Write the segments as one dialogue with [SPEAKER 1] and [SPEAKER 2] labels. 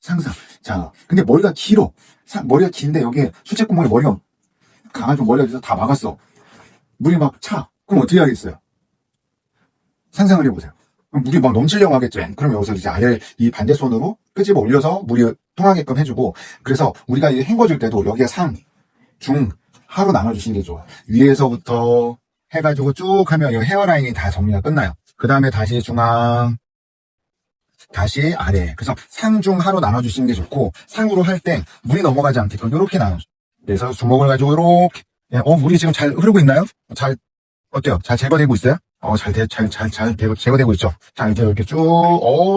[SPEAKER 1] 상상. 자, 근데 머리가 길어. 머리가 긴데 여기에 수채구멍에 머리가 강아지 머리가 있어서 다 막았어. 물이 막 차. 그럼 어떻게 하겠어요? 상상을 해보세요. 그럼 물이 막 넘치려고 하겠죠. 그럼 여기서 이제 아래 이 반대손으로 끄집어 올려서 물이 통하게끔 해주고, 그래서 우리가 이 헹궈줄 때도 여기에 상, 중, 하로 나눠주시는 게 좋아요. 위에서부터 해가지고 쭉 하면 이 헤어라인이 다 정리가 끝나요. 그 다음에 다시 중앙, 다시 아래. 그래서 상, 중, 하로 나눠주시는 게 좋고, 상으로 할 때 물이 넘어가지 않게끔 이렇게 나눠줘. 그래서 주먹을 가지고 이렇게, 물이 지금 잘 흐르고 있나요? 어때요? 잘 제거되고 있어요? 잘 제거되고 있죠? 자, 이제 이렇게 쭉,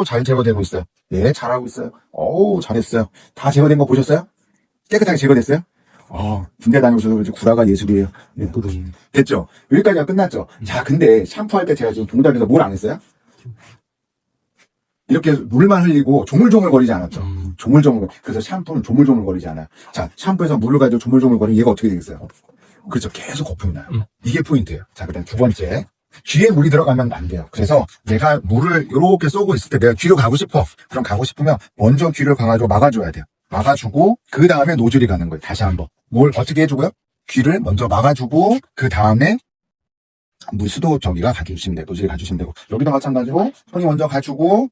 [SPEAKER 1] 잘 제거되고 있어요. 네, 잘하고 있어요. 잘했어요. 다 제거된 거 보셨어요? 깨끗하게 제거됐어요? 군대 다녀오셔서 이제 구라가 예술이에요. 네, 됐죠? 여기까지가 끝났죠? 자, 근데 샴푸할 때 제가 지금 동작에서 뭘 안 했어요? 이렇게 물만 흘리고 조물조물 거리지 않았죠? 조물조물. 그래서 샴푸는 조물조물 거리지 않아요. 자, 샴푸에서 물을 가지고 조물조물 거리면 얘가 어떻게 되겠어요? 그렇죠. 계속 거품이 나요. 이게 포인트예요. 자, 그 다음 두 번째. 귀에 물이 들어가면 안 돼요. 그래서 내가 물을 이렇게 쏘고 있을 때 내가 귀로 가고 싶어. 그럼 가고 싶으면 먼저 귀를 가가지고 막아줘야 돼요. 막아주고 그 다음에 노즐이 가는 거예요. 다시 한번. 뭘 어떻게 해주고요? 귀를 먼저 막아주고 그 다음에 물 수도 저기가 가주시면 돼요. 노즐이 가주시면 되고, 여기도 마찬가지로 손이 먼저 가주고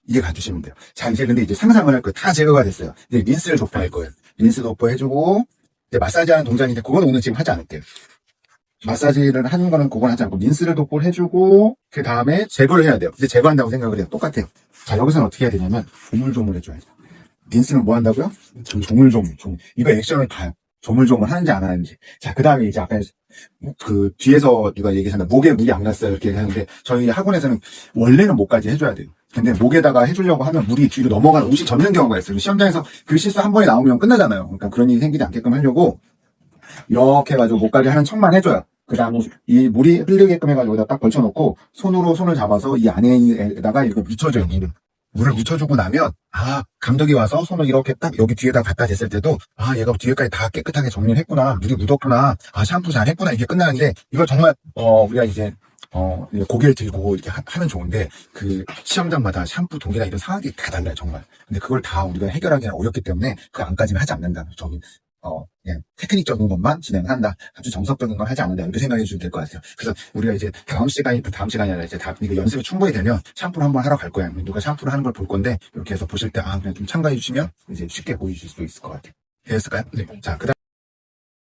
[SPEAKER 1] 이게 가주시면 돼요. 자, 이제 근데 이제 상상을 할 거예요. 다 제거가 됐어요. 이제 린스를 도포할 거예요. 린스 도포해주고, 이제 마사지하는 동작인데 그건 오늘 지금 하지 않을게요. 마사지를 하는 거는 그건 하지 않고 린스를 도포를 해주고 그 다음에 제거를 해야 돼요. 이제 제거한다고 생각을 해요. 똑같아요. 자, 여기서는 어떻게 해야 되냐면 조물조물 해줘야죠. 린스는 뭐 한다고요? 조물조물. 이거 액션을 봐요. 조물조물 하는지 안 하는지. 자, 그 다음에 이제 아까 그 뒤에서 누가 얘기했는데 목에 물이 안 갔어요 이렇게 얘기하는데, 저희 학원에서는 원래는 목까지 해줘야 돼요. 근데 목에다가 해주려고 하면 물이 뒤로 넘어가는 옷이 젖는 경우가 있어요. 시험장에서 그 실수 한 번에 나오면 끝나잖아요. 그러니까 그런 일이 생기지 않게끔 하려고 이렇게 해가지고 목까지 하는 척만 해줘요. 그 다음에 이 물이 흘리게끔 해가지고 여기다 딱 걸쳐놓고 손을 잡아서 이 안에다가 이렇게 묻혀줘요. 물을 묻혀주고 나면, 감독이 와서 손을 이렇게 딱 여기 뒤에다 갖다 댔을 때도, 얘가 뒤에까지 다 깨끗하게 정리를 했구나, 물이 묻었구나, 샴푸 잘 했구나, 이게 끝나는데, 이걸 정말, 우리가 이제, 고개를 들고 이렇게 하면 좋은데, 그 시험장마다 샴푸 동기나 이런 상황이 다 달라요, 정말. 근데 그걸 다 우리가 해결하기가 어렵기 때문에, 그 안까지는 하지 않는다. 저기, 그냥 테크닉적인 것만 진행한다. 아주 정석적인 건 하지 않는다. 이렇게 생각해 주시면 될 것 같아요. 그래서 우리가 이제 다음 시간이 아니라 이제 이거 연습이 충분히 되면 샴푸를 한번 하러 갈 거야. 누가 샴푸를 하는 걸 볼 건데, 이렇게 해서 보실 때, 그냥 좀 참가해 주시면 이제 쉽게 보이실 수 있을 것 같아요. 됐을까요? 네. 자, 그 다음.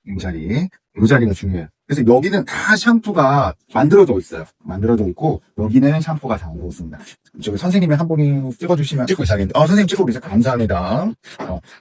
[SPEAKER 1] 이 자리가 중요해요. 그래서 여기는 다 샴푸가 만들어져 있어요. 만들어져 있고, 여기는 샴푸가 다 되어 있습니다. 저기 선생님이 한 분이 찍어주시면 찍고 있어야겠는데, 선생님 찍고 계세요. 감사합니다.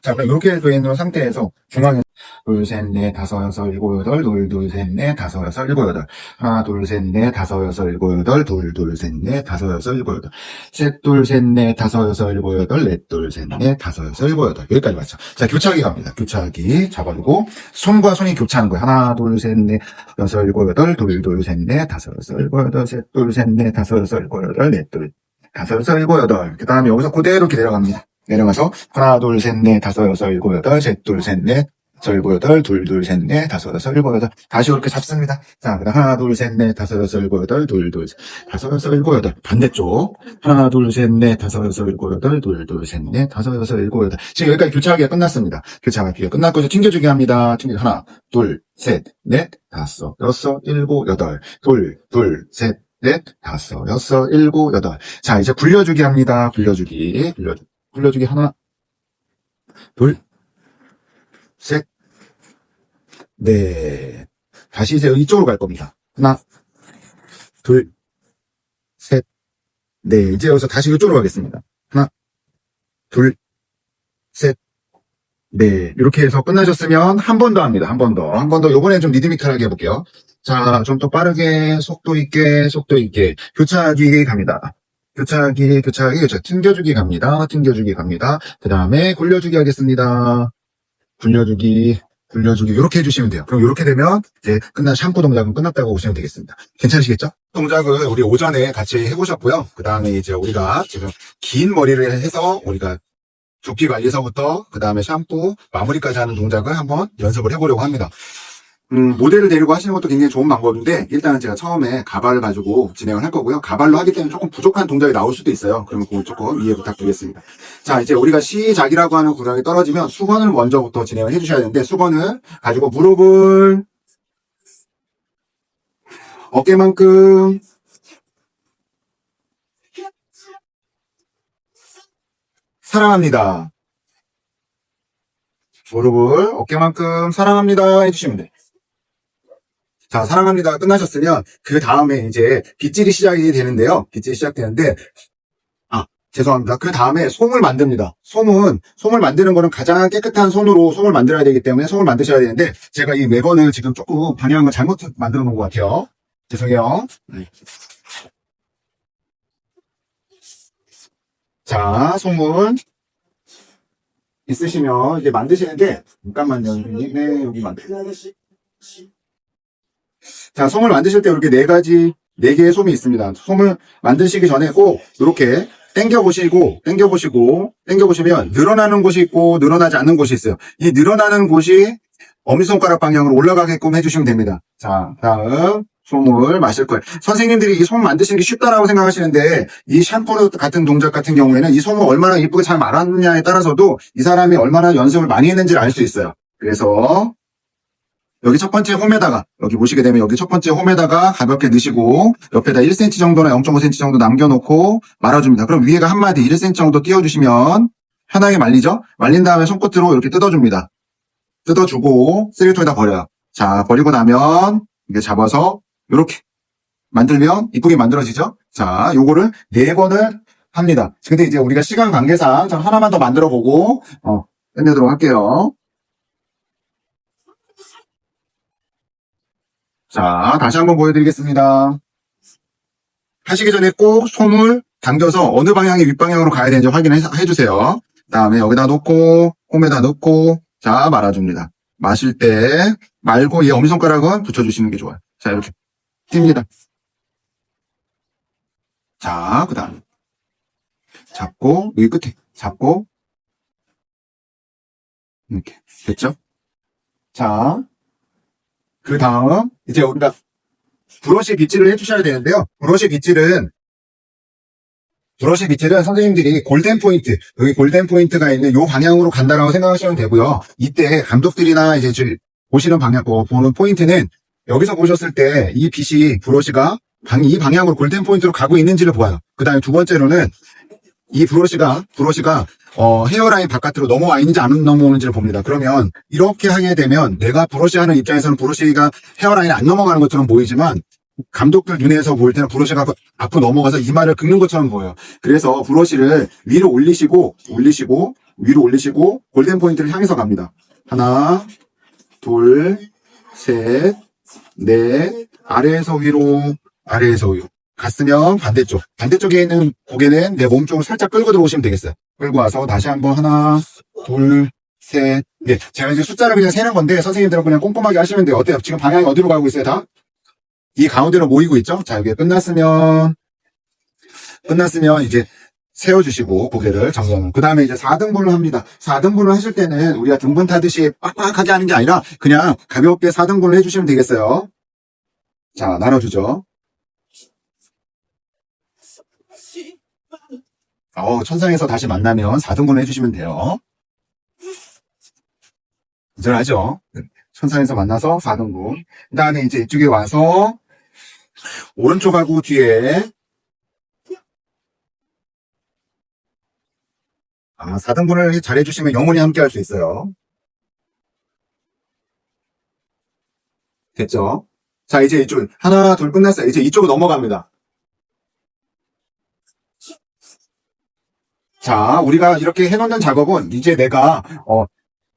[SPEAKER 1] 자, 그럼 이렇게 되어 있는 상태에서 중앙에 둘, 셋, 넷, 다섯, 여섯, 일곱, 여덟, 둘, 셋, 넷, 다섯, 여섯, 일곱, 여덟. 하나, 둘, 셋, 넷, 다섯, 여섯, 일곱, 여덟, 둘, 셋, 넷, 다섯, 여섯, 일곱, 여덟. 셋, 둘, 셋, 넷, 다섯, 여섯, 일곱, 여덟, 넷, 둘, 셋, 넷, 다섯, 여섯, 일곱, 여덟. 여기까지 맞죠? 자, 교차하기 갑니다. 교차하기 잡아주고, 손과 손이 교차하는 거예요. 하나, 둘, 셋, 넷, 여섯, 일곱, 여덟, 둘, 셋, 넷, 다섯, 여섯, 일곱, 여덟, 셋, 둘, 셋, 넷, 다섯, 여섯, 일곱, 여덟, 넷, 둘, 다섯, 여섯, 일곱, 여덟. 그 다음에 여기서 그대로 이렇게 내려갑니다. 내려가서, 하나, 둘, 셋, 넷, 다섯, 여섯, 일곱, 여덟, 셋, 둘, 셋, 넷, 다섯, 일곱, 여덟, 둘, 셋, 넷, 다섯, 여섯, 일곱, 여덟. 다시 이렇게 잡습니다. 자, 그 다음 하나, 둘, 셋, 넷, 다섯, 여섯, 일곱, 여덟, 셋, 다섯, 여섯, 일곱, 여덟. 반대쪽. 하나, 둘, 셋, 넷, 다섯, 여섯, 일곱, 여덟, 셋, 넷, 다섯, 여섯, 일곱, 여덟. 지금 여기까지 교차하기가 끝났습니다. 교차하기가 끝났고, 이제 튕겨주기 합니다. 하나, 둘, 셋, 넷, 다섯, 여섯, 일곱, 여덟. 둘, 셋, 넷, 다섯, 여섯, 일곱, 여덟. 자, 이제 굴려주기 합니다. 굴려주기 하나, 둘, 셋, 넷. 다시 이제 이쪽으로 갈 겁니다. 하나, 둘, 셋, 넷. 이제 여기서 다시 이쪽으로 가겠습니다. 하나, 둘, 셋, 넷. 이렇게 해서 끝나셨으면 한 번 더 합니다. 한 번 더. 요번엔 좀 리드미컬하게 해볼게요. 자, 좀 더 빠르게, 속도 있게. 교차하기 갑니다. 교차하기. 튕겨주기 갑니다. 그 다음에 굴려주기 하겠습니다. 굴려주기. 이렇게 해주시면 돼요. 그럼 이렇게 되면 이제 샴푸 동작은 끝났다고 보시면 되겠습니다. 괜찮으시겠죠? 동작을 우리 오전에 같이 해보셨고요. 그 다음에 이제 우리가 지금 긴 머리를 해서 우리가 두피 관리서부터 그 다음에 샴푸 마무리까지 하는 동작을 한번 연습을 해보려고 합니다. 모델을 데리고 하시는 것도 굉장히 좋은 방법인데, 일단은 제가 처음에 가발을 가지고 진행을 할 거고요. 가발로 하기 때문에 조금 부족한 동작이 나올 수도 있어요. 그러면 그거 조금 이해 부탁드리겠습니다. 자, 이제 우리가 시작이라고 하는 구간이 떨어지면 수건을 먼저부터 진행을 해주셔야 되는데, 수건을 가지고 무릎을 어깨만큼 사랑합니다. 무릎을 어깨만큼 사랑합니다 해주시면 돼요. 자, 사랑합니다 끝나셨으면 그 다음에 이제 빗질이 시작이 되는데요. 빗질이 시작되는데, 죄송합니다. 그 다음에 솜을 만듭니다. 솜을 만드는 거는 가장 깨끗한 손으로 솜을 만들어야 되기 때문에 솜을 만드셔야 되는데, 제가 이 매건을 지금 조금 방향을 잘못 만들어 놓은 것 같아요. 죄송해요. 자, 솜을 있으시면 이제 만드시는데, 잠깐만요. 네, 여기 자, 솜을 만드실 때 이렇게 네 개의 솜이 있습니다. 솜을 만드시기 전에 꼭 이렇게 당겨보시면 늘어나는 곳이 있고 늘어나지 않는 곳이 있어요. 이 늘어나는 곳이 엄지손가락 방향으로 올라가게끔 해주시면 됩니다. 자, 다음 솜을 마실 거예요. 선생님들이 이 솜 만드시는 게 쉽다라고 생각하시는데, 이 샴푸 같은 동작 같은 경우에는 이 솜을 얼마나 이쁘게 잘 말았느냐에 따라서도 이 사람이 얼마나 연습을 많이 했는지를 알 수 있어요. 그래서 여기 첫 번째 홈에다가, 여기 보시게 되면 여기 첫 번째 홈에다가 가볍게 넣으시고, 옆에다 1cm 정도나 0.5cm 정도 남겨놓고 말아줍니다. 그럼 위에가 한 마디 1cm 정도 띄워주시면 편하게 말리죠? 말린 다음에 손끝으로 이렇게 뜯어줍니다. 뜯어주고 쓰레기통에다 버려요. 자, 버리고 나면 이게 잡아서 이렇게 만들면 이쁘게 만들어지죠? 자, 요거를 4번을 합니다. 근데 이제 우리가 시간 관계상 하나만 더 만들어 보고 끝내도록 할게요. 자, 다시 한번 보여드리겠습니다. 하시기 전에 꼭 솜을 당겨서 어느 방향이 윗방향으로 가야 되는지 확인해주세요. 그 다음에 여기다 놓고, 홈에다 넣고, 자, 말아줍니다. 마실 때 말고 이 엄지손가락은 붙여주시는 게 좋아요. 자, 이렇게 띕니다. 자, 그 다음 잡고, 여기 끝에 잡고, 이렇게 됐죠? 자, 그 다음 이제 우리가 브러쉬 빗질을 해주셔야 되는데요. 브러쉬 빗질은 선생님들이 골든 포인트, 여기 골든 포인트가 있는 요 방향으로 간다라고 생각하시면 되고요. 이때 감독들이나 이제 보시는 방향, 보는 포인트는 여기서 보셨을 때 이 빛이 브러쉬가 이 방향으로 골든 포인트로 가고 있는지를 보아요. 그 다음에 두 번째로는 이 브러쉬가 헤어라인 바깥으로 넘어와 있는지 안 넘어오는지를 봅니다. 그러면 이렇게 하게 되면 내가 브러쉬 하는 입장에서는 브러쉬가 헤어라인에 안 넘어가는 것처럼 보이지만, 감독들 눈에서 볼 때는 브러쉬가 앞으로 넘어가서 이마를 긁는 것처럼 보여요. 그래서 브러쉬를 위로 올리시고 골든 포인트를 향해서 갑니다. 하나, 둘, 셋, 넷, 아래에서 위로 갔으면 반대쪽에 있는 고개는 내 몸쪽으로 살짝 끌고 들어오시면 되겠어요. 끌고 와서 다시 한번 하나, 둘, 셋, 넷. 제가 이제 숫자를 그냥 세는 건데 선생님들은 그냥 꼼꼼하게 하시면 돼요. 어때요? 지금 방향이 어디로 가고 있어요? 다? 이 가운데로 모이고 있죠? 자, 여기 끝났으면 이제 세워주시고 고개를 정면. 그 다음에 이제 4등분을 합니다. 4등분을 하실 때는 우리가 등분 타듯이 빡빡하게 하는 게 아니라 그냥 가볍게 4등분을 해주시면 되겠어요. 자, 나눠주죠. 천상에서 다시 만나면 4등분을 해주시면 돼요. 안전하죠? 천상에서 만나서 4등분. 그 다음에 이제 이쪽에 와서 오른쪽하고 뒤에 4등분을 잘 해주시면 영원히 함께 할 수 있어요. 됐죠? 자, 이제 이쪽 하나, 둘 끝났어요. 이제 이쪽으로 넘어갑니다. 자, 우리가 이렇게 해놓는 작업은 이제 내가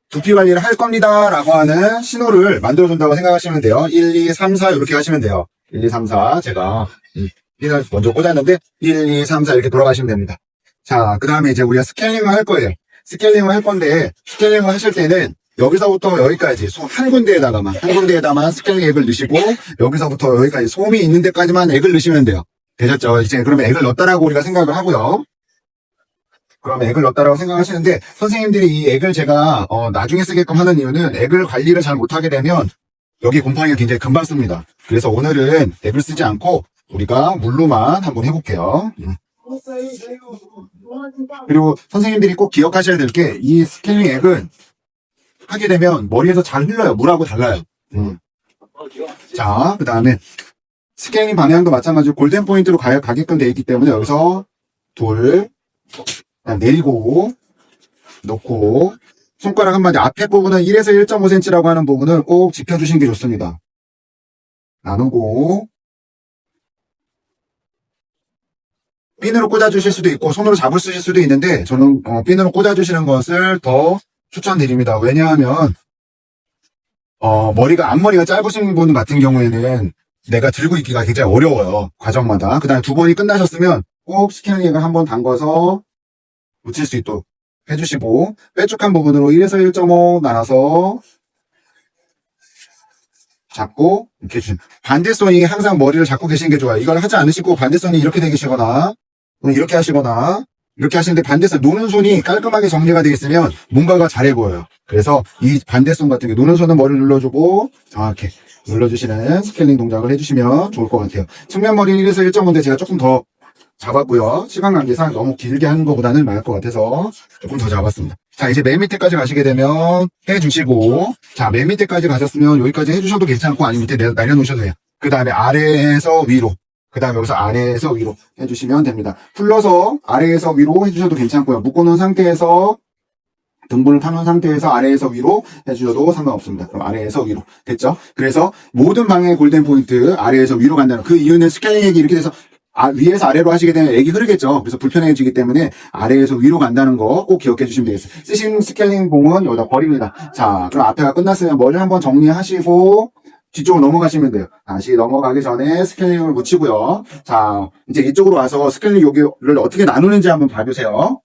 [SPEAKER 1] 두피 관리를 할 겁니다 라고 하는 신호를 만들어준다고 생각하시면 돼요. 1, 2, 3, 4 이렇게 하시면 돼요. 1, 2, 3, 4 제가 핀을 먼저 꽂았는데 1, 2, 3, 4 이렇게 돌아가시면 됩니다. 자, 그 다음에 이제 우리가 스케일링을 할 거예요. 스케일링을 할 건데, 스케일링을 하실 때는 여기서부터 여기까지 한 군데에다만 스케일링 액을 넣으시고, 여기서부터 여기까지 솜이 있는 데까지만 액을 넣으시면 돼요. 되셨죠? 이제 그러면 액을 넣었다라고 우리가 생각을 하고요. 그러면 액을 넣었다라고 생각하시는데, 선생님들이 이 액을 제가 나중에 쓰게끔 하는 이유는 액을 관리를 잘 못하게 되면 여기 곰팡이가 굉장히 금방 씁니다. 그래서 오늘은 앱을 쓰지 않고 우리가 물로만 한번 해볼게요. 그리고 선생님들이 꼭 기억하셔야 될 게 이 스케일링 앱은 하게 되면 머리에서 잘 흘러요. 물하고 달라요. 자, 그 다음에 스케일링 방향도 마찬가지로 골든 포인트로 가게끔 되어 있기 때문에 여기서 둘, 그냥 내리고 놓고 손가락 한마디 앞에 부분은 1에서 1.5cm라고 하는 부분을 꼭 지켜주시는 게 좋습니다. 나누고 핀으로 꽂아주실 수도 있고 손으로 잡을 쓰실 수도 있는데 저는 핀으로 꽂아주시는 것을 더 추천드립니다. 왜냐하면 앞머리가 짧으신 분 같은 경우에는 내가 들고 있기가 굉장히 어려워요. 과정마다. 그 다음에 두 번이 끝나셨으면 꼭 스케일링을 한번 담궈서 붙일 수 있도록 해주시고 빼쭉한 부분으로 1에서 1.5 나눠서 잡고 이렇게 해주시면 반대손이 항상 머리를 잡고 계시는 게 좋아요. 이걸 하지 않으시고 반대손이 이렇게 되 계시거나 이렇게 하시거나 이렇게 하시는데 반대손 노는 손이 깔끔하게 정리가 되어 있으면 뭔가가 잘해 보여요. 그래서 이 반대손 같은 게 노는 손은 머리를 눌러주고 정확히 눌러주시는 스케일링 동작을 해주시면 좋을 것 같아요. 측면 머리는 1에서 1.5인데 제가 조금 더 잡았고요. 시간 관계상 너무 길게 하는 것보다는 나을 것 같아서 조금 더 잡았습니다. 자, 이제 맨 밑에까지 가시게 되면 해주시고, 자, 맨 밑에까지 가셨으면 여기까지 해주셔도 괜찮고 아니면 밑에 내려놓으셔도 돼요. 그 다음에 아래에서 위로, 그 다음에 여기서 아래에서 위로 해주시면 됩니다. 풀러서 아래에서 위로 해주셔도 괜찮고요. 묶어놓은 상태에서 등분을 타놓은 상태에서 아래에서 위로 해주셔도 상관없습니다. 그럼 아래에서 위로 됐죠? 그래서 모든 방향의 골든 포인트 아래에서 위로 간다는 그 이유는 스케일링이 이렇게 돼서 위에서 아래로 하시게 되면 액이 흐르겠죠. 그래서 불편해지기 때문에 아래에서 위로 간다는 거 꼭 기억해 주시면 되겠어요. 쓰신 스케일링 봉은 여기다 버립니다. 자, 그럼 앞에가 끝났으면 머리 한번 정리하시고 뒤쪽으로 넘어가시면 돼요. 다시 넘어가기 전에 스케일링을 묻히고요. 자, 이제 이쪽으로 와서 스케일링 여기를 어떻게 나누는지 한번 봐주세요.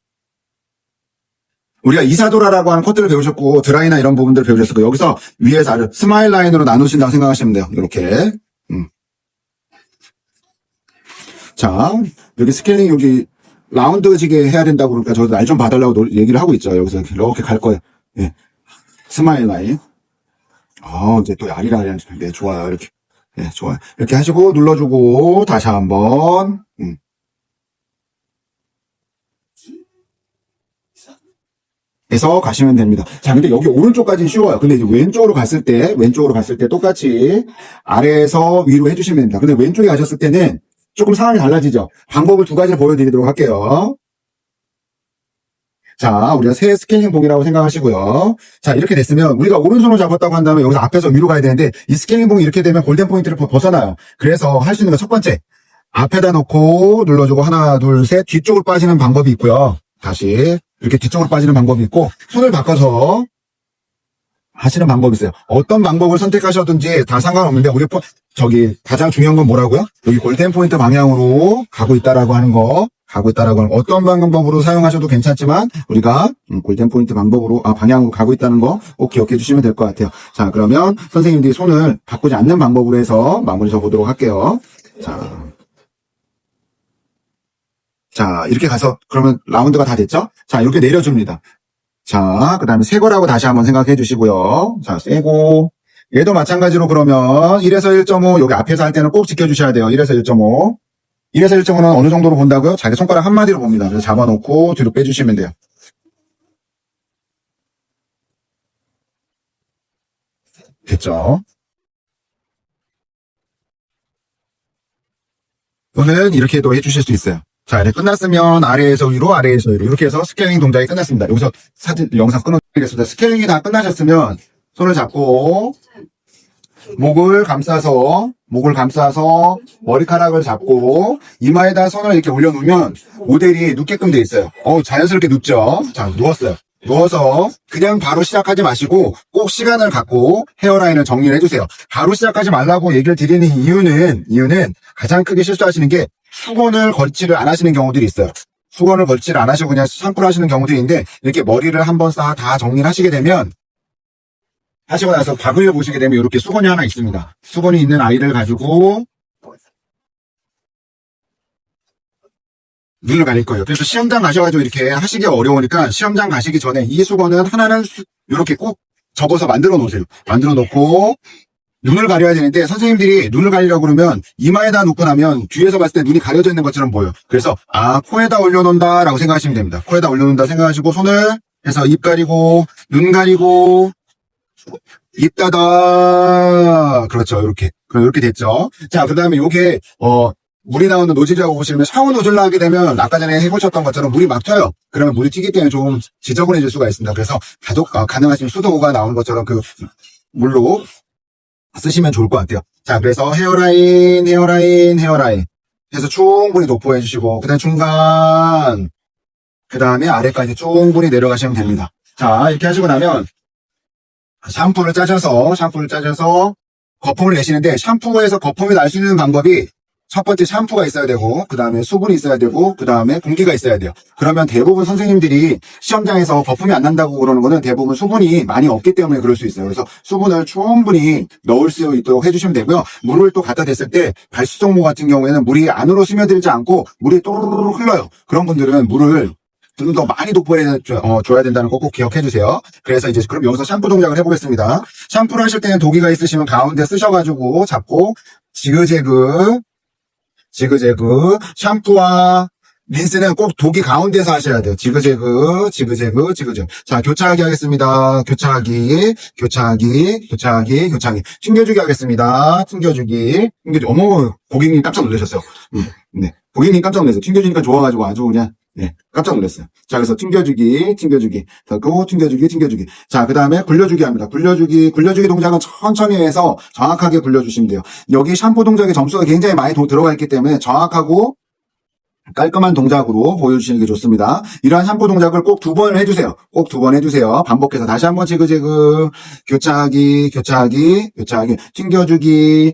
[SPEAKER 1] 우리가 이사도라라고 하는 커트를 배우셨고 드라이나 이런 부분들을 배우셨고 여기서 위에서 아래 스마일 라인으로 나누신다고 생각하시면 돼요. 이렇게. 자, 여기 스케일링 여기 라운드지게 해야 된다고 그러니까 저도 날 좀 봐달라고 얘기를 하고 있죠. 여기서 이렇게 갈 거예요. 예. 스마일 라인. 이제 또 아리랑이랑 네, 좋아요. 이렇게. 예, 좋아요. 이렇게 하시고 눌러주고 다시 한번. 해서 가시면 됩니다. 자, 근데 여기 오른쪽까지는 쉬워요. 근데 이제 왼쪽으로 갔을 때 똑같이 아래에서 위로 해주시면 됩니다. 근데 왼쪽에 가셨을 때는 조금 상황이 달라지죠. 방법을 두 가지를 보여드리도록 할게요. 자, 우리가 새 스케일링 봉이라고 생각하시고요. 자, 이렇게 됐으면 우리가 오른손으로 잡았다고 한다면 여기서 앞에서 위로 가야 되는데 이 스케일링 봉이 이렇게 되면 골든 포인트를 벗어나요. 그래서 할 수 있는 건 첫 번째, 앞에다 놓고 눌러주고 하나, 둘, 셋 뒤쪽으로 빠지는 방법이 있고요. 다시 이렇게 뒤쪽으로 빠지는 방법이 있고 손을 바꿔서 하시는 방법이 있어요. 어떤 방법을 선택하셔든지 다 상관없는데 우리 가장 중요한 건 뭐라고요? 여기 골든 포인트 방향으로 가고 있다라고 하는 거 어떤 방법으로 사용하셔도 괜찮지만 우리가 골든 포인트 방향으로 가고 있다는 거 꼭 기억해 주시면 될 것 같아요. 자, 그러면 선생님들이 손을 바꾸지 않는 방법으로 해서 마무리 져보도록 할게요. 자, 이렇게 가서 그러면 라운드가 다 됐죠? 자, 이렇게 내려줍니다. 자, 그 다음에 새 거라고 다시 한번 생각해 주시고요. 자, 새고. 얘도 마찬가지로 그러면 1에서 1.5 여기 앞에서 할 때는 꼭 지켜주셔야 돼요. 1에서 1.5. 1에서 1.5는 어느 정도로 본다고요? 자기 손가락 한마디로 봅니다. 그래서 잡아놓고 뒤로 빼주시면 돼요. 됐죠? 또는 이렇게도 해주실 수 있어요. 자, 이제 끝났으면 아래에서 위로 이렇게 해서 스케일링 동작이 끝났습니다. 여기서 영상 끊어드리겠습니다. 스케일링이 다 끝나셨으면 손을 잡고 목을 감싸서 머리카락을 잡고 이마에다 손을 이렇게 올려놓으면 모델이 눕게끔 돼 있어요. 자연스럽게 눕죠. 자, 누웠어요. 누워서 그냥 바로 시작하지 마시고 꼭 시간을 갖고 헤어라인을 정리를 해주세요. 바로 시작하지 말라고 얘기를 드리는 이유는 가장 크게 실수하시는 게 수건을 걸치를 안 하시는 경우들이 있어요. 수건을 걸치를 안 하시고 그냥 샴푸를 하시는 경우들이 있는데 이렇게 머리를 한번 다 정리를 하시게 되면 하시고 나서 박을 보시게 되면 이렇게 수건이 하나 있습니다. 수건이 있는 아이를 가지고 눈을 가릴 거예요. 그래서 시험장 가셔가지고 이렇게 하시기 어려우니까 시험장 가시기 전에 이 수건은 하나는 이렇게 꼭 접어서 만들어 놓으세요. 만들어 놓고 눈을 가려야 되는데 선생님들이 눈을 가리려고 그러면 이마에다 놓고 나면 뒤에서 봤을 때 눈이 가려져 있는 것처럼 보여. 그래서 코에다 올려놓는다 라고 생각하시면 됩니다. 코에다 올려놓는다 생각하시고 손을 해서 입 가리고 눈 가리고 입 닫아. 그렇죠. 이렇게 됐죠. 자, 그 다음에 요게 물이 나오는 노즐이라고 보시면 샤워 노즐로 하게 되면 아까 전에 해보셨던 것처럼 물이 막 튀어요. 그러면 물이 튀기 때문에 좀 지저분해질 수가 있습니다. 그래서 가능하시면 수도가 나오는 것처럼 그 물로 쓰시면 좋을 것 같아요. 자, 그래서 헤어라인 해서 충분히 도포해 주시고, 그 다음에 중간, 그 다음에 아래까지 충분히 내려가시면 됩니다. 자, 이렇게 하시고 나면 샴푸를 짜셔서 거품을 내시는데, 샴푸에서 거품이 날 수 있는 방법이 첫 번째 샴푸가 있어야 되고, 그 다음에 수분이 있어야 되고, 그 다음에 공기가 있어야 돼요. 그러면 대부분 선생님들이 시험장에서 거품이 안 난다고 그러는 거는 대부분 수분이 많이 없기 때문에 그럴 수 있어요. 그래서 수분을 충분히 넣을 수 있도록 해주시면 되고요. 물을 또 갖다 댔을 때 발수정모 같은 경우에는 물이 안으로 스며들지 않고 물이 또르르 흘러요. 그런 분들은 물을 좀 더 많이 줘야 된다는 거 꼭 기억해 주세요. 그래서 이제 그럼 여기서 샴푸 동작을 해보겠습니다. 샴푸를 하실 때는 도기가 있으시면 가운데 쓰셔가지고 잡고 지그재그 샴푸와 린스는 꼭 도기 가운데서 하셔야 돼요. 지그재그. 자, 교차하기 하겠습니다. 교차하기. 튕겨주기 하겠습니다. 튕겨주기. 어머, 고객님 깜짝 놀라셨어요. 네. 고객님 깜짝 놀랐어요. 튕겨주니까 좋아가지고 아주 그냥, 네, 깜짝 놀랐어요. 자, 그래서 튕겨주기. 그리고 튕겨주기. 자, 그 다음에 굴려주기 합니다. 굴려주기 동작은 천천히 해서 정확하게 굴려주시면 돼요. 여기 샴푸 동작의 점수가 굉장히 많이 들어가 있기 때문에 정확하고 깔끔한 동작으로 보여주시는 게 좋습니다. 이러한 샴푸 동작을 꼭 2번을 해주세요. 꼭 2번 해주세요. 반복해서 다시 한번 지그재그, 교차하기, 튕겨주기,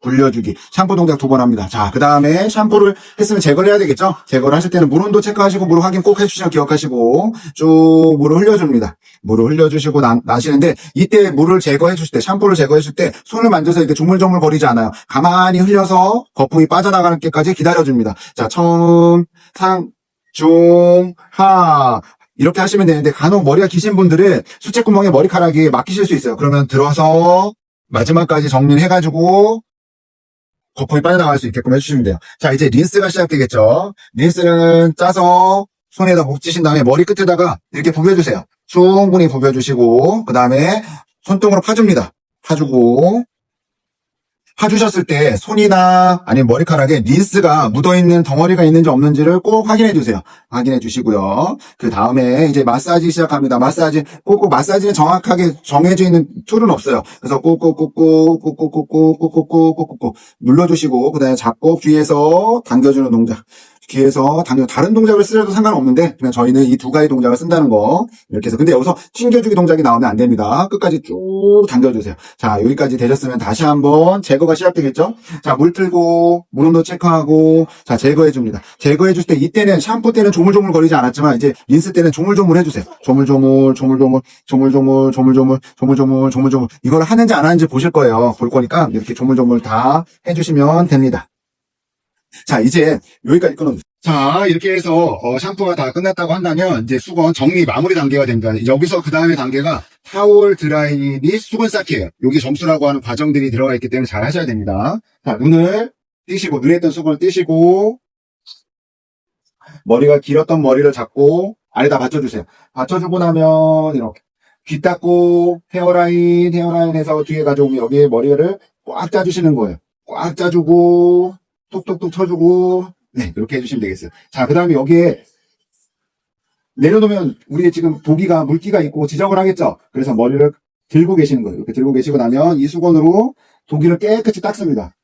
[SPEAKER 1] 굴려주기. 샴푸 동작 2번 합니다. 자, 그 다음에 샴푸를 했으면 제거를 해야 되겠죠? 제거를 하실 때는 물 온도 체크하시고 물 확인 꼭 해주시면 기억하시고 쭉 물을 흘려줍니다. 물을 흘려주시고 나시는데 이때 물을 제거해주실 때, 샴푸를 제거해줄 때 손을 만져서 이렇게 조물조물 거리지 않아요. 가만히 흘려서 거품이 빠져나가는 때까지 기다려줍니다. 자, 청, 상, 중, 하. 이렇게 하시면 되는데 간혹 머리가 기신 분들은 수채구멍에 머리카락이 막히실 수 있어요. 그러면 들어서 마지막까지 정리를 해가지고 거품이 빠져나갈 수 있게끔 해주시면 돼요. 자, 이제 린스가 시작되겠죠. 린스는 짜서 손에다 묻히신 다음에 머리 끝에다가 이렇게 부벼주세요. 충분히 부벼주시고 그 다음에 손등으로 파줍니다. 파주셨을 때 손이나 아니면 머리카락에 린스가 묻어있는 덩어리가 있는지 없는지를 꼭 확인해 주세요. 확인해 주시고요. 그 다음에 이제 마사지 시작합니다. 꼭 마사지는 정확하게 정해져 있는 툴은 없어요. 그래서 꾹꾹꾹꾹 눌러주시고 그 다음에 잡고 귀에서 당겨주는 동작. 다른 동작을 쓰셔도 상관없는데 그냥 저희는 이 2가지 동작을 쓴다는 거 이렇게 해서 근데 여기서 튕겨주기 동작이 나오면 안 됩니다. 끝까지 쭉 당겨주세요. 자, 여기까지 되셨으면 다시 한번 제거가 시작되겠죠? 자, 물 틀고 물 온도 체크하고 자, 제거해줍니다. 제거해줄 때 이때는 샴푸 때는 조물조물 거리지 않았지만 이제 린스 때는 조물조물 해주세요. 조물조물 이걸 하는지 안 하는지 보실 거예요. 볼 거니까 이렇게 조물조물 다 해주시면 됩니다. 자, 이제 여기까지 끊어주세요. 자, 이렇게 해서 샴푸가 다 끝났다고 한다면 이제 수건 정리 마무리 단계가 됩니다. 여기서 그 다음에 단계가 타올 드라이 및 수건 쌓기예요. 여기 점수라고 하는 과정들이 들어가 있기 때문에 잘 하셔야 됩니다. 자, 눈에 있던 수건을 띄시고 머리가 길었던 머리를 잡고 아래다 받쳐주세요. 받쳐주고 나면 이렇게 귀 닦고 헤어라인에서 뒤에 가져오면 여기에 머리를 꽉 짜주시는 거예요. 꽉 짜주고 톡톡톡 쳐주고 네, 이렇게 해주시면 되겠어요. 자, 그 다음에 여기에 내려놓으면 우리 지금 도기가 물기가 있고 지적을 하겠죠. 그래서 머리를 들고 계시는 거예요. 이렇게 들고 계시고 나면 이 수건으로 도기를 깨끗이 닦습니다.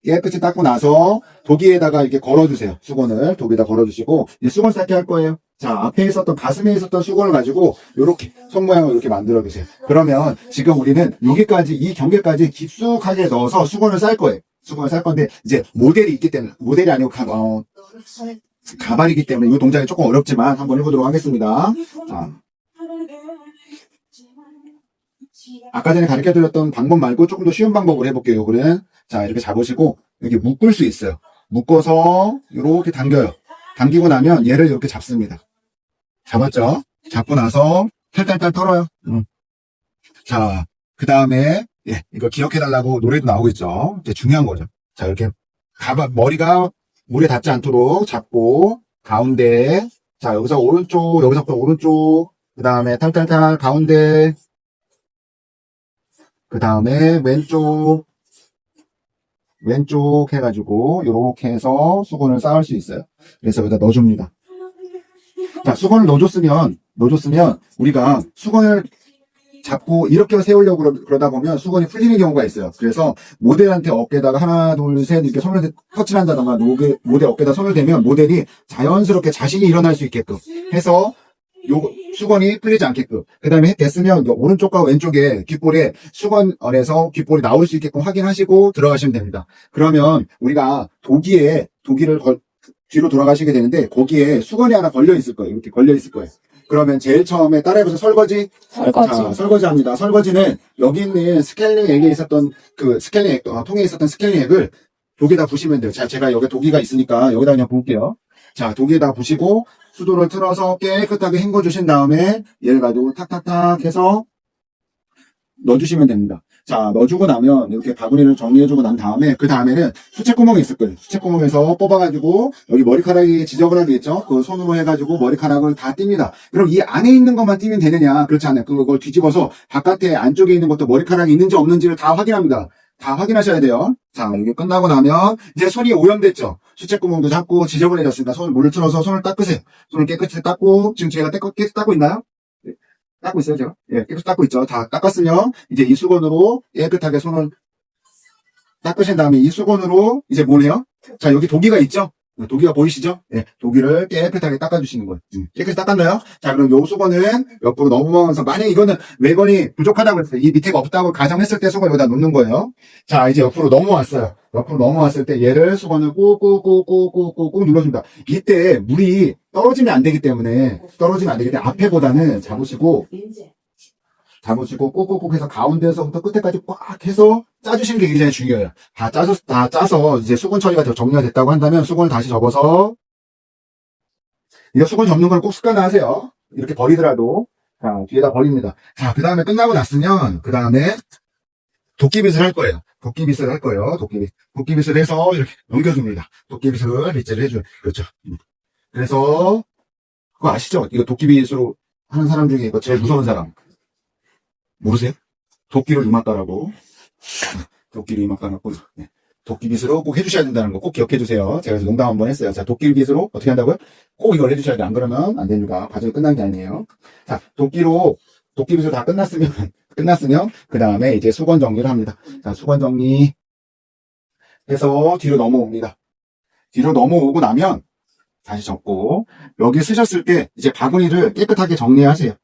[SPEAKER 1] 깨끗이 닦고 나서 도기에다가 이렇게 걸어주세요. 수건을 도기에다 걸어주시고 이제 수건 쌓기 할 거예요. 자, 앞에 있었던 가슴에 있었던 수건을 가지고 이렇게 손 모양을 이렇게 만들어 주세요. 그러면 지금 우리는 여기까지 이 경계까지 깊숙하게 넣어서 수건을 쌀 거예요. 수건을 쌀 건데 이제 모델이 있기 때문에 모델이 아니고 가발이기 때문에 이 동작이 조금 어렵지만 한번 해보도록 하겠습니다. 자, 아까 전에 가르쳐드렸던 방법 말고 조금 더 쉬운 방법으로 해볼게요. 요거는 자, 이렇게 잡으시고 여기 묶을 수 있어요. 묶어서 이렇게 당겨요. 당기고 나면 얘를 이렇게 잡습니다. 잡았죠? 잡고 나서 탈탈탈 털어요. 자, 그 다음에 예, 이거 기억해달라고 노래도 나오겠죠. 이제 중요한 거죠. 자, 이렇게 머리가 물에 닿지 않도록 잡고, 가운데, 자, 여기서 오른쪽, 여기서부터 오른쪽, 그 다음에 탈탈탈, 가운데, 그 다음에 왼쪽 해가지고, 요렇게 해서 수건을 쌓을 수 있어요. 그래서 여기다 넣어줍니다. 자, 수건을 넣어줬으면, 우리가 수건을 잡고 이렇게 세우려고 그러다 보면 수건이 풀리는 경우가 있어요. 그래서 모델한테 어깨에다가 하나, 둘, 셋 이렇게 손을 터치한다던가 모델 어깨에다 손을 대면 모델이 자연스럽게 자신이 일어날 수 있게끔 해서 요 수건이 풀리지 않게끔. 그 다음에 됐으면 오른쪽과 왼쪽에 귓볼에 수건 안에서 귓볼이 나올 수 있게끔 확인하시고 들어가시면 됩니다. 그러면 우리가 도기를 뒤로 돌아가시게 되는데 거기에 수건이 하나 걸려 있을 거예요. 이렇게 걸려 있을 거예요. 그러면 제일 처음에 따라해보세요. 설거지. 자, 설거지 합니다. 설거지는 여기 있는 스케일링 액에 있었던 스케일링 액, 통에 있었던 스케일링 액을 독에다 부시면 돼요. 자, 제가 여기 독이가 있으니까 여기다 그냥 부을게요. 자, 독에다 부시고 수도를 틀어서 깨끗하게 헹궈주신 다음에 얘를 가지고 탁탁탁 해서 넣어주시면 됩니다. 자, 넣어주고 나면 이렇게 바구니를 정리해주고 난 다음에 그 다음에는 수채구멍이 있을 거예요. 수채구멍에서 뽑아가지고 여기 머리카락이 지저분하게 있죠? 그 손으로 해가지고 머리카락을 다 띱니다. 그럼 이 안에 있는 것만 띄면 되느냐? 그렇지 않아요. 그걸 뒤집어서 바깥에 안쪽에 있는 것도 머리카락이 있는지 없는지를 다 확인합니다. 다 확인하셔야 돼요. 자, 이게 끝나고 나면 이제 손이 오염됐죠? 수채구멍도 잡고 지저분해졌습니다. 물을 틀어서 손을 닦으세요. 손을 깨끗이 닦고 지금 제가 깨끗이 닦고 있나요? 닦고 있어요, 제가? 예, 깨끗이 닦고 있죠. 다 닦았으면, 이제 이 수건으로 깨끗하게 손을 닦으신 다음에 이 수건으로 이제 뭐래요? 자, 여기 도기가 있죠? 도기가 보이시죠? 예, 도기를 깨끗하게 닦아주시는 거예요. 깨끗이 닦았나요? 자, 그럼 요 수건은 옆으로 넘어가면서, 만약에 이거는 외건이 부족하다고 했어요. 이 밑에가 없다고 가정했을 때 수건 여기다 놓는 거예요. 자, 이제 옆으로 넘어왔어요. 옆으로 넘어왔을 때 얘를 수건을 꾹꾹꾹꾹꾹꾹꾹 눌러줍니다. 이때 물이 떨어지면 안 되기 때문에 앞에보다는 잡으시고 꾹꾹꾹 해서 가운데서부터 끝에까지 꽉 해서 짜주시는 게 굉장히 중요해요. 다 짜서 이제 수건 처리가 정리가 됐다고 한다면 수건을 다시 접어서 이거 수건 접는 걸 꼭 습관화하세요. 이렇게 버리더라도 자, 뒤에다 버립니다. 자, 그 다음에 끝나고 났으면 그 다음에 도끼빗을 할 거예요. 도끼빗을 해서 이렇게 넘겨줍니다. 도끼빗을 빗질을 해줘요. 그렇죠. 그래서 그거 아시죠? 이거 도끼빗으로 하는 사람 중에 이거 제일 무서운 사람 모르세요? 도끼를 이만까라고 도끼를 이만까라고 네. 도끼빗으로 꼭 해주셔야 된다는 거 꼭 기억해 주세요. 제가 그래서 농담 한번 했어요. 자, 도끼빗으로 어떻게 한다고요? 꼭 이걸 해주셔야 돼요. 안 그러면 안 됩니다. 과정이 끝난 게 아니에요. 자, 도끼빗으로 다 끝났으면 그 다음에 이제 수건 정리를 합니다. 자, 수건 정리 해서 뒤로 넘어옵니다. 뒤로 넘어오고 나면 다시 접고 여기 쓰셨을 때 이제 바구니를 깨끗하게 정리하세요.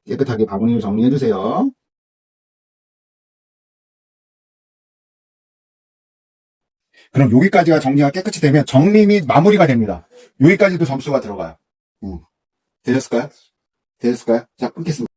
[SPEAKER 1] 깨끗하게 바구니를 정리해 주세요. 그럼 여기까지가 정리가 깨끗이 되면 정리 및 마무리가 됩니다. 여기까지도 점수가 들어가요. 되셨을까요? 자, 끊겠습니다.